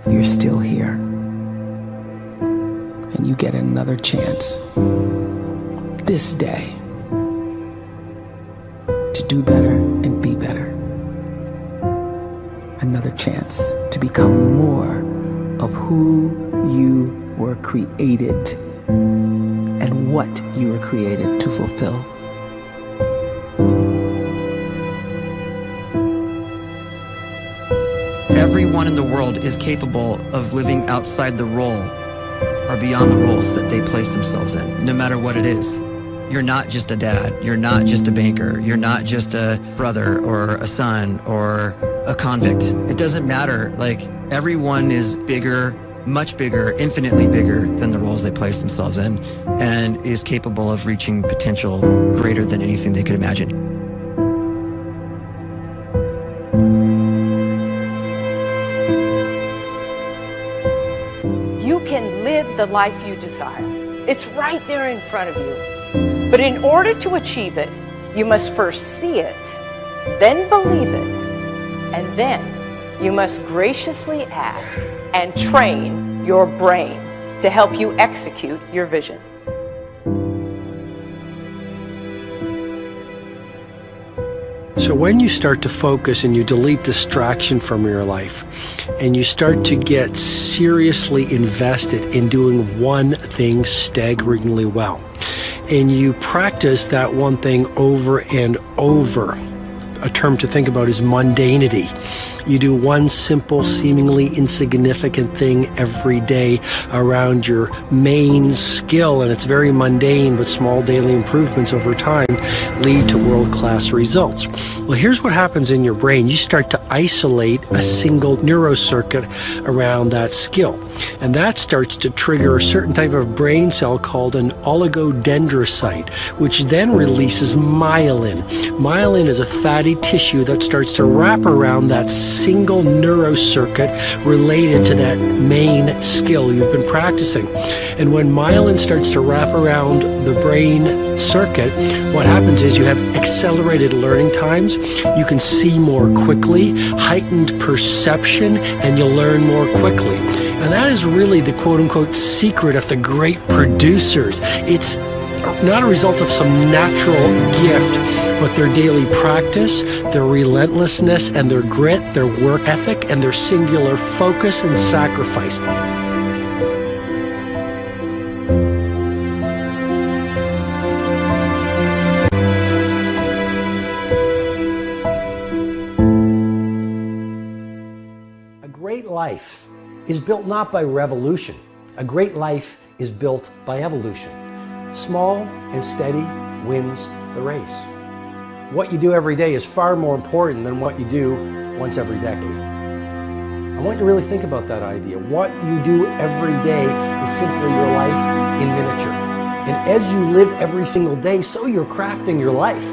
you're still here. And you get another chance this day to do better and be better. Another chance to become more of who you were created and what you were created to fulfill. Everyone in the world is capable of living outside the role or beyond the roles that they place themselves in, no matter what it is. You're not just a dad, you're not just a banker, you're not just a brother or a son or a convict. It doesn't matter. Like, everyone is bigger, much bigger, infinitely bigger than the roles they place themselves in, and is capable of reaching potential greater than anything they could imagine. You can live the life you desire. It's right there in front of you. But in order to achieve it, you must first see it, then believe it, and then you must graciously ask and train your brain to help you execute your vision. So when you start to focus and you delete distraction from your life, and you start to get seriously invested in doing one thing staggeringly well, and you practice that one thing over and over, a term to think about is mundanity. You do one simple, seemingly insignificant thing every day around your main skill, and it's very mundane, but small daily improvements over time lead to world-class results. Well, here's what happens in your brain. You start to isolate a single neurocircuit around that skill, and that starts to trigger a certain type of brain cell called an oligodendrocyte, which then releases myelin. Myelin is a fatty tissue that starts to wrap around that single neurocircuit related to that main skill you've been practicing. And when myelin starts to wrap around the brain circuit, what happens is you have accelerated learning times, you can see more quickly, heightened perception, and you'll learn more quickly. And that is really the quote-unquote secret of the great producers. It's not a result of some natural gift, but their daily practice, their relentlessness and their grit, their work ethic, and their singular focus and sacrifice. A great life is built not by revolution. A great life is built by evolution. Small and steady wins the race. What you do every day is far more important than what you do once every decade. I want you to really think about that idea. What you do every day is simply your life in miniature. And as you live every single day, so you're crafting your life.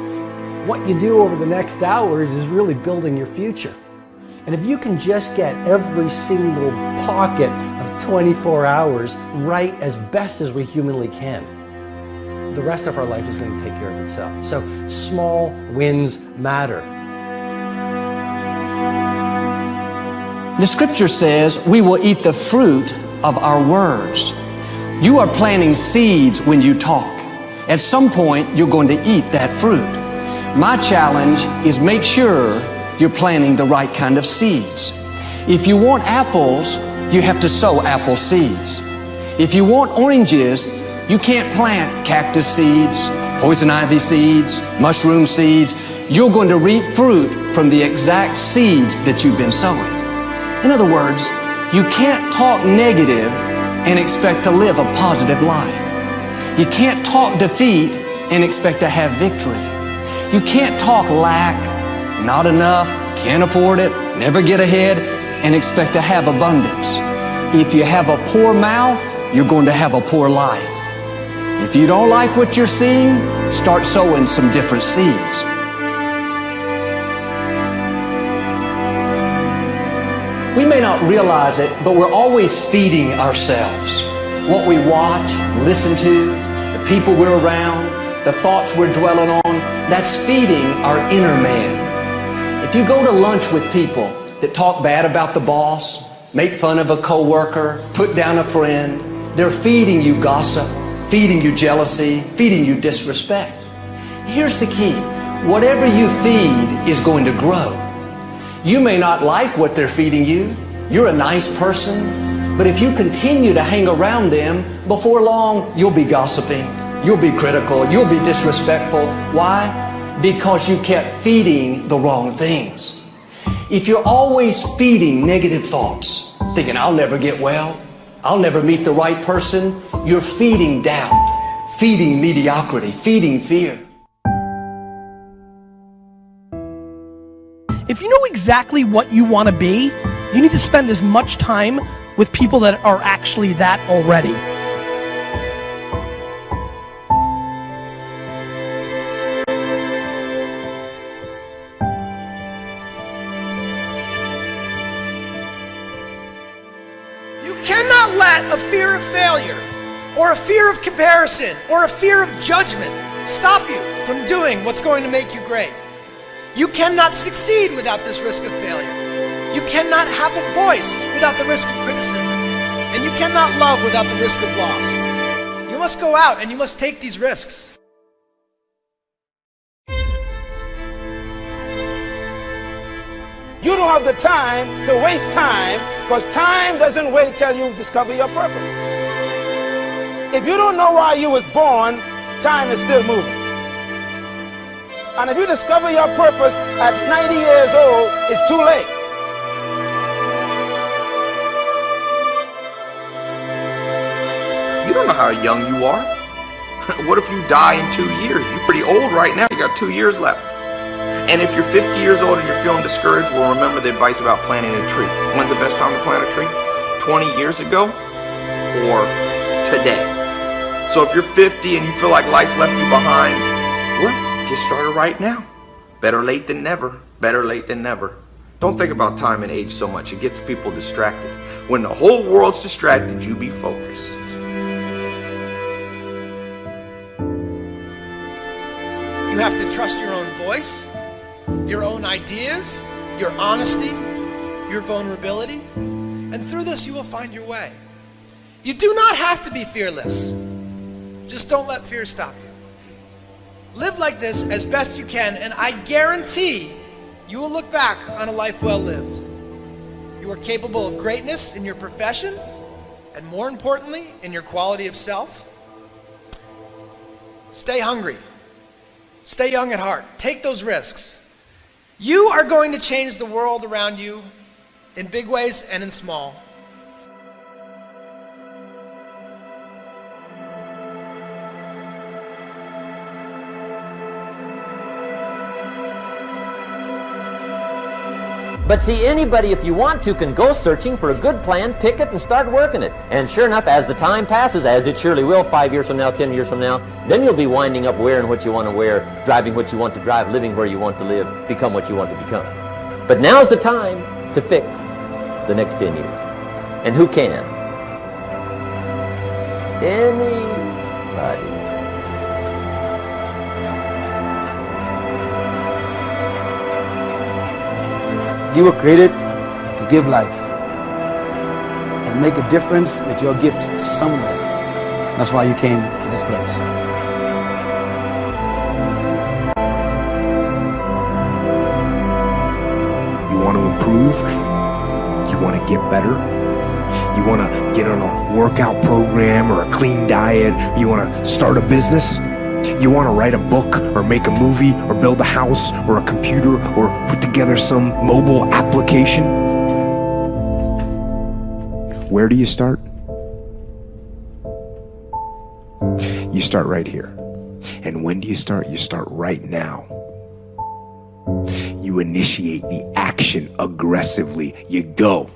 What you do over the next hours is really building your future. And if you can just get every single pocket of 24 hours right as best as we humanly can, the rest of our life is going to take care of itself. So small wins matter. The scripture says we will eat the fruit of our words. You are planting seeds when you talk. At some point, you're going to eat that fruit. My challenge is make sure you're planting the right kind of seeds. If you want apples, you have to sow apple seeds. If you want oranges, you can't plant cactus seeds, poison ivy seeds, mushroom seeds. You're going to reap fruit from the exact seeds that you've been sowing. In other words, you can't talk negative and expect to live a positive life. You can't talk defeat and expect to have victory. You can't talk lack, not enough, can't afford it, never get ahead, and expect to have abundance. If you have a poor mouth, you're going to have a poor life. If you don't like what you're seeing, start sowing some different seeds. We may not realize it, but we're always feeding ourselves. What we watch, listen to, the people we're around, the thoughts we're dwelling on, that's feeding our inner man. If you go to lunch with people that talk bad about the boss, make fun of a coworker, put down a friend. They're feeding you gossip, feeding you jealousy, feeding you disrespect. Here's the key. Whatever you feed is going to grow. You may not like what they're feeding you. You're a nice person, but if you continue to hang around them, before long, you'll be gossiping, you'll be critical, you'll be disrespectful. Why? Because you kept feeding the wrong things. If you're always feeding negative thoughts, thinking, I'll never get well, I'll never meet the right person, you're feeding doubt, feeding mediocrity, feeding fear. If you know exactly what you want to be, you need to spend as much time with people that are actually that already. You cannot let a fear of failure, or a fear of comparison, or a fear of judgment stop you from doing what's going to make you great. You cannot succeed without this risk of failure. You cannot have a voice without the risk of criticism. And you cannot love without the risk of loss. You must go out and you must take these risks. You don't have the time to waste time, because time doesn't wait till you discover your purpose. If you don't know why you was born, time is still moving. And if you discover your purpose at 90 years old, it's too late. You don't know how young you are. What if you die in 2 years? You're pretty old right now. You got 2 years left. And if you're 50 years old and you're feeling discouraged, well, remember the advice about planting a tree. When's the best time to plant a tree? 20 years ago or today? So if you're 50 and you feel like life left you behind, well, get started right now. Better late than never. Better late than never. Don't think about time and age so much. It gets people distracted. When the whole world's distracted, you be focused. You have to trust your own voice, your own ideas, your honesty, your vulnerability, and through this you will find your way. You do not have to be fearless. Just don't let fear stop you. Live like this as best you can, and I guarantee you will look back on a life well lived. You are capable of greatness in your profession, and more importantly, in your quality of self. Stay hungry. Stay young at heart. Take those risks. You are going to change the world around you in big ways and in small. But see, anybody, if you want to, can go searching for a good plan, pick it, and start working it. And sure enough, as the time passes, as it surely will 5 years from now, 10 years from now, then you'll be winding up wearing what you want to wear, driving what you want to drive, living where you want to live, become what you want to become. But now's the time to fix the next 10 years. And who can? Anybody. You were created to give life and make a difference with your gift somewhere. That's why you came to this place. You want to improve? You want to get better? You want to get on a workout program or a clean diet? You want to start a business? You want to write a book or make a movie or build a house or a computer or put together some mobile application? Where do you start? You start right here. And when do you start? You start right now. You initiate the action aggressively. You go.